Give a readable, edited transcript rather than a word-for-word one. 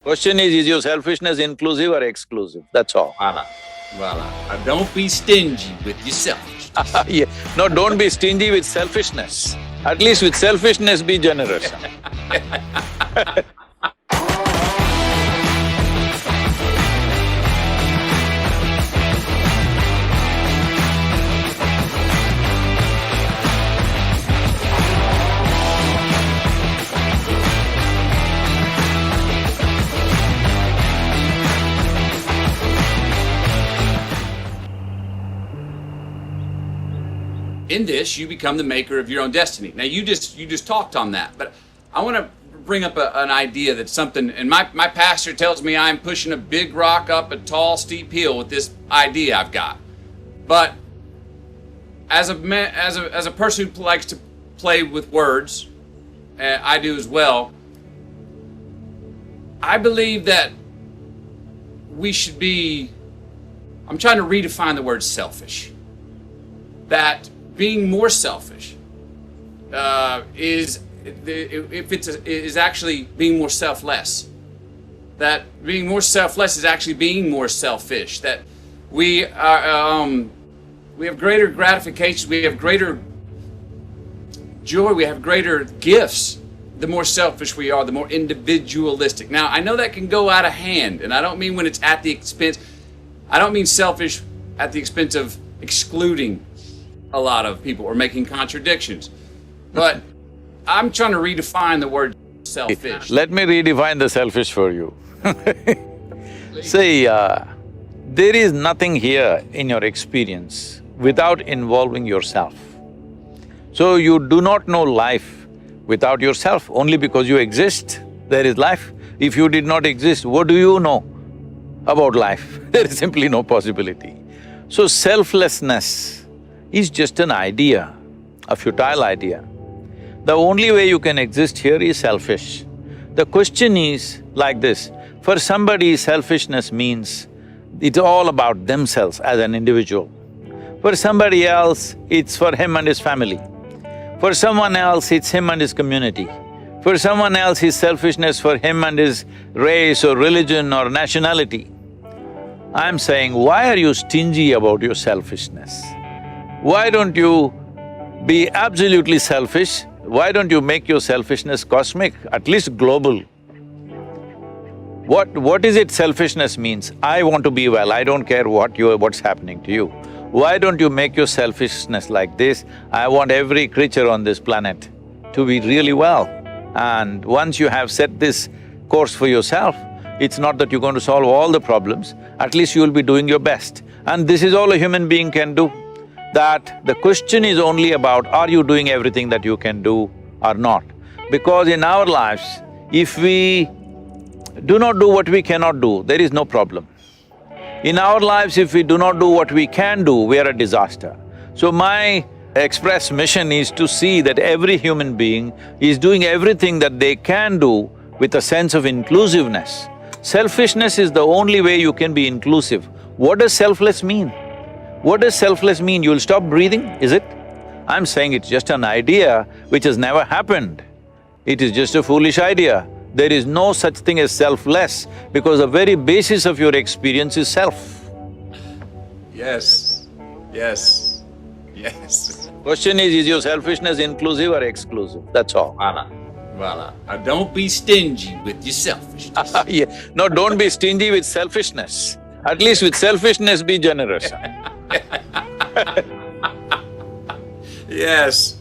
Question is your selfishness inclusive or exclusive? That's all. Voila, voila. Don't be stingy with your selfishness. Yeah. No, don't be stingy with selfishness. At least with selfishness, be generous. In this, you become the maker of your own destiny. Now, you just talked on that, but I want to bring up an idea that's something, and my pastor tells me I'm pushing a big rock up a tall, steep hill with this idea I've got. But as a person who likes to play with words, I do as well, I believe that we should be, I'm trying to redefine the word selfish. That being more selfish is actually being more selfless. That being more selfless is actually being more selfish. That we have greater gratification, we have greater joy, we have greater gifts. The more selfish we are, the more individualistic. Now, I know that can go out of hand, and I don't mean when it's at the expense. I don't mean selfish at the expense of excluding a lot of people or making contradictions. But I'm trying to redefine the word selfish. Let me redefine the selfish for you. See, there is nothing here in your experience without involving yourself. So you do not know life without yourself. Only because you exist, there is life. If you did not exist, what do you know about life? There is simply no possibility. So selflessness is just an idea, a futile idea. The only way you can exist here is selfish. The question is like this, for somebody selfishness means it's all about themselves as an individual. For somebody else, it's for him and his family. For someone else, it's him and his community. For someone else, his selfishness for him and his race or religion or nationality. I'm saying, why are you stingy about your selfishness? Why don't you be absolutely selfish? Why don't you make your selfishness cosmic, at least global? What is it selfishness means? I want to be well, I don't care what's happening to you. Why don't you make your selfishness like this? I want every creature on this planet to be really well. And once you have set this course for yourself, it's not that you're going to solve all the problems, at least you'll be doing your best. And this is all a human being can do. That the question is only about, are you doing everything that you can do or not? Because in our lives, if we do not do what we cannot do, there is no problem. In our lives, if we do not do what we can do, we are a disaster. So my express mission is to see that every human being is doing everything that they can do with a sense of inclusiveness. Selfishness is the only way you can be inclusive. What does selfless mean? What does selfless mean? You'll stop breathing, is it? I'm saying it's just an idea which has never happened. It is just a foolish idea. There is no such thing as selfless because the very basis of your experience is self. Yes, yes, yes. Question is your selfishness inclusive or exclusive? That's all. Voila, voila. Don't be stingy with your selfishness. Yeah. No, don't be stingy with selfishness. At least with selfishness, be generous. Yes.